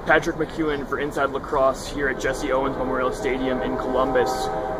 Patrick McEwen for Inside Lacrosse here at Jesse Owens Memorial Stadium in Columbus,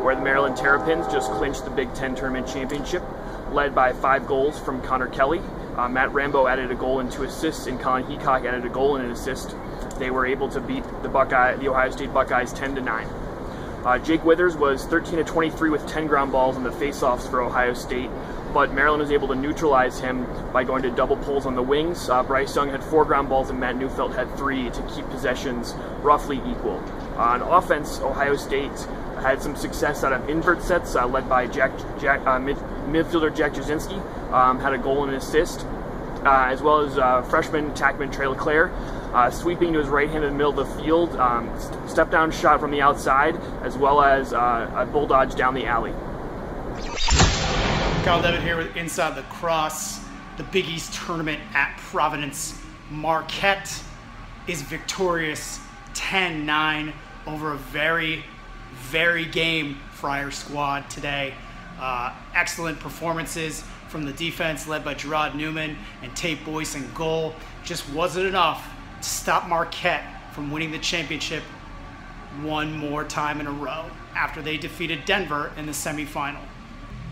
where the Maryland Terrapins just clinched the Big Ten Tournament Championship, led by 5 goals from Connor Kelly. Matt Rambo added a goal and 2 assists, and Colin Heacock added a goal and an assist. They were able to beat the Ohio State Buckeyes 10-9. Jake Withers was 13-23 with 10 ground balls in the faceoffs for Ohio State, but Maryland was able to neutralize him by going to double pulls on the wings. Bryce Young had 4 ground balls and Matt Neufeld had 3 to keep possessions roughly equal. On offense, Ohio State had some success out of invert sets, led by midfielder Jack Jasinski, had a goal and an assist, as well as freshman tackman Trey LeClaire, sweeping to his right hand in the middle of the field, step down shot from the outside, as well as a bull dodge down the alley. Kyle Devitt here with Inside Lacrosse, the Big East tournament at Providence. Marquette is victorious 10-9 over a very game Friar squad today. Excellent performances from the defense led by Gerard Newman and Tate Boyce in goal. Just wasn't enough to stop Marquette from winning the championship one more time in a row after they defeated Denver in the semifinal.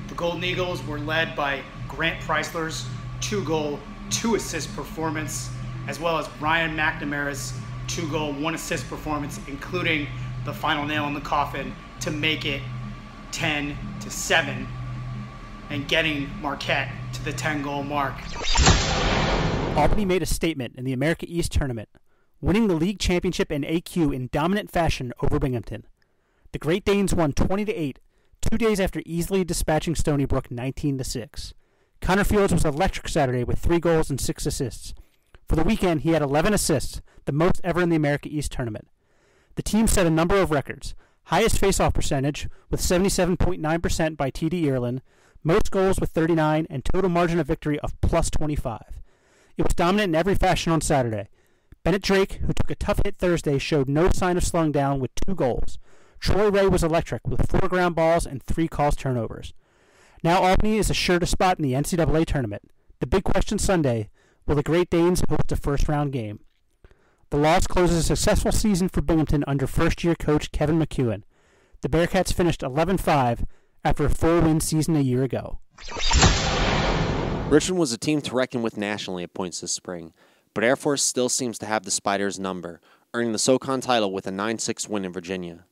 The Golden Eagles were led by Grant Preisler's 2-goal, 2-assist performance, as well as Ryan McNamara's 2-goal, 1-assist performance, including the final nail in the coffin to make it 10-7 and getting Marquette to the 10-goal mark. Albany made a statement in the America East tournament, winning the league championship in AQ in dominant fashion over Binghamton. The Great Danes won 20-8, 2 days after easily dispatching Stony Brook 19-6. Connor Fields was electric Saturday with 3 goals and 6 assists. For the weekend, he had 11 assists, the most ever in the America East tournament. The team set a number of records: highest faceoff percentage with 77.9% by TD Ireland, most goals with 39, and total margin of victory of plus 25. It was dominant in every fashion on Saturday. Bennett Drake, who took a tough hit Thursday, showed no sign of slowing down with 2 goals. Troy Ray was electric with 4 ground balls and 3 calls turnovers. Now Albany is assured a spot in the NCAA tournament. The big question Sunday, will the Great Danes host a first-round game? The loss closes a successful season for Binghamton under first-year coach Kevin McEwen. The Bearcats finished 11-5 after a 4-win season a year ago. Richmond was a team to reckon with nationally at points this spring, but Air Force still seems to have the Spiders' number, earning the SoCon title with a 9-6 win in Virginia.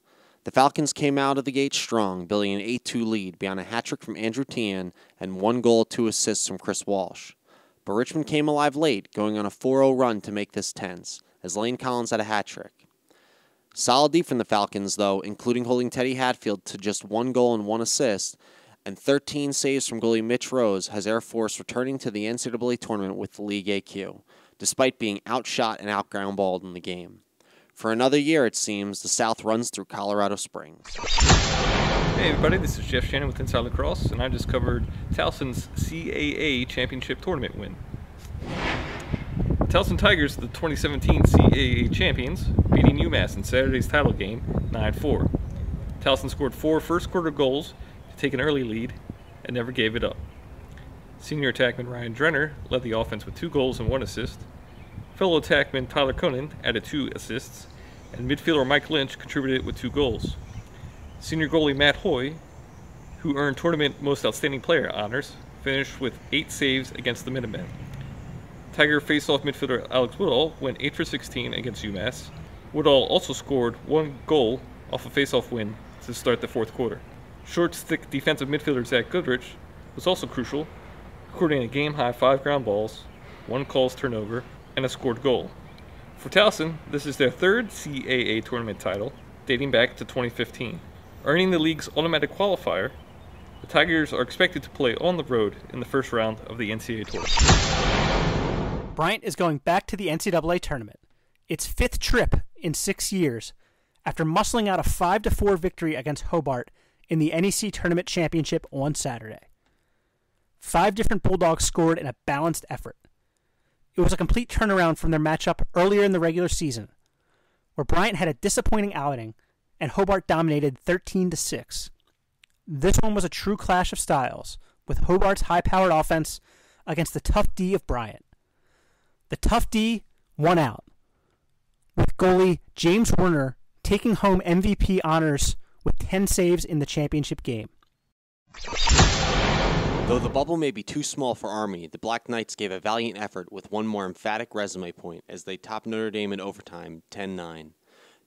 The Falcons came out of the gate strong, building an 8-2 lead beyond a hat-trick from Andrew Tian and 1 goal, 2 assists from Chris Walsh. But Richmond came alive late, going on a 4-0 run to make this tense, as Lane Collins had a hat-trick. Solid D from the Falcons, though, including holding Teddy Hatfield to just 1 goal and 1 assist, and 13 saves from goalie Mitch Rose, has Air Force returning to the NCAA tournament with the league AQ, despite being outshot and outground-balled in the game. For another year, it seems, the South runs through Colorado Springs. Hey everybody, this is Jeff Shannon with Inside Lacrosse, and I just covered Towson's CAA Championship Tournament win. The Towson Tigers, the 2017 CAA champions, beating UMass in Saturday's title game 9-4. Towson scored 4 first-quarter goals to take an early lead and never gave it up. Senior attackman Ryan Drenner led the offense with 2 goals and 1 assist. Fellow attackman Tyler Conan added 2 assists, and midfielder Mike Lynch contributed with 2 goals. Senior goalie Matt Hoy, who earned Tournament Most Outstanding Player honors, finished with 8 saves against the Minutemen. Tiger face-off midfielder Alex Woodall went 8 for 16 against UMass. Woodall also scored 1 goal off a face-off win to start the 4th quarter. Short stick defensive midfielder Zach Goodrich was also crucial, recording a game-high 5 ground balls, 1 calls turnover, and a scored goal. For Towson, this is their 3rd CAA tournament title, dating back to 2015. Earning the league's automatic qualifier, the Tigers are expected to play on the road in the first round of the NCAA tournament. Bryant is going back to the NCAA tournament, its 5th trip in 6 years, after muscling out a 5-4 victory against Hobart in the NEC Tournament Championship on Saturday. 5 different Bulldogs scored in a balanced effort. It was a complete turnaround from their matchup earlier in the regular season, where Bryant had a disappointing outing and Hobart dominated 13-6. This one was a true clash of styles, with Hobart's high-powered offense against the tough D of Bryant. The tough D won out, with goalie James Werner taking home MVP honors with 10 saves in the championship game. Though the bubble may be too small for Army, the Black Knights gave a valiant effort with one more emphatic resume point as they topped Notre Dame in overtime, 10-9.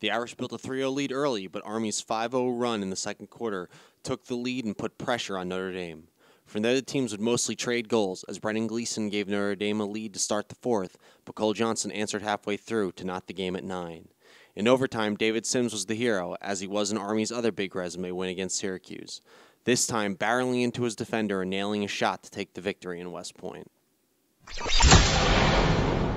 The Irish built a 3-0 lead early, but Army's 5-0 run in the second quarter took the lead and put pressure on Notre Dame. From there, the teams would mostly trade goals, as Brendan Gleeson gave Notre Dame a lead to start the fourth, but Cole Johnson answered halfway through to knot the game at 9. In overtime, David Sims was the hero, as he was in Army's other big resume win against Syracuse, this time barreling into his defender and nailing a shot to take the victory in West Point.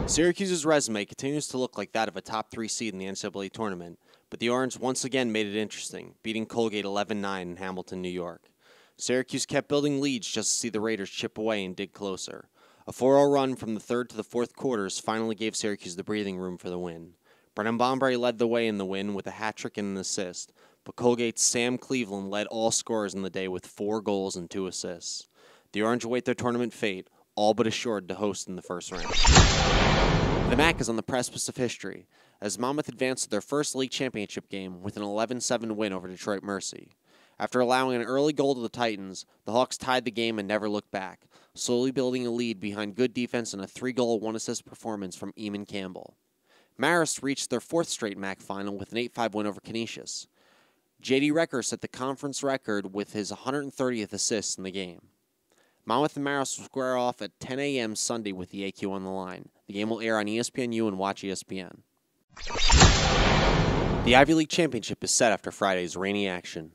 Syracuse's resume continues to look like that of a top 3 seed in the NCAA tournament, but the Orange once again made it interesting, beating Colgate 11-9 in Hamilton, New York. Syracuse kept building leads just to see the Raiders chip away and dig closer. A 4-0 run from the third to the fourth quarters finally gave Syracuse the breathing room for the win. Brennan Bomberry led the way in the win with a hat-trick and an assist, but Colgate's Sam Cleveland led all scorers in the day with 4 goals and 2 assists. The Orange await their tournament fate, all but assured to host in the first round. The MAAC is on the precipice of history, as Monmouth advanced to their first league championship game with an 11-7 win over Detroit Mercy. After allowing an early goal to the Titans, the Hawks tied the game and never looked back, slowly building a lead behind good defense and a 3-goal, 1-assist performance from Eamon Campbell. Marist reached their 4th straight MAAC final with an 8-5 win over Canisius. J.D. Recker set the conference record with his 130th assist in the game. Monmouth and Marist will square off at 10 a.m. Sunday with the AQ on the line. The game will air on ESPNU and Watch ESPN. The Ivy League Championship is set after Friday's rainy action.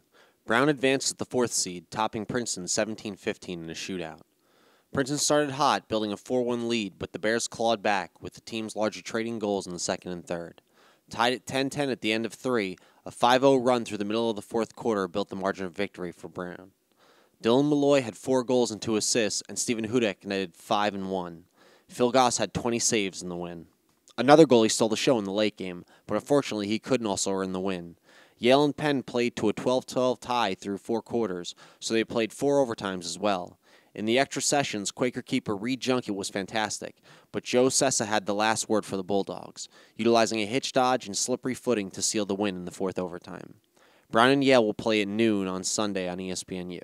Brown advanced at the 4th seed, topping Princeton 17-15 in a shootout. Princeton started hot, building a 4-1 lead, but the Bears clawed back, with the teams largely trading goals in the second and third. Tied at 10-10 at the end of 3, a 5-0 run through the middle of the fourth quarter built the margin of victory for Brown. Dylan Malloy had 4 goals and 2 assists, and Stephen Hudek netted 5 and 1. Phil Goss had 20 saves in the win. Another goalie stole the show in the late game, but unfortunately he couldn't also earn the win. Yale and Penn played to a 12-12 tie through 4 quarters, so they played 4 overtimes as well. In the extra sessions, Quaker keeper Reed Junket was fantastic, but Joe Sessa had the last word for the Bulldogs, utilizing a hitch dodge and slippery footing to seal the win in the 4th overtime. Brown and Yale will play at noon on Sunday on ESPNU.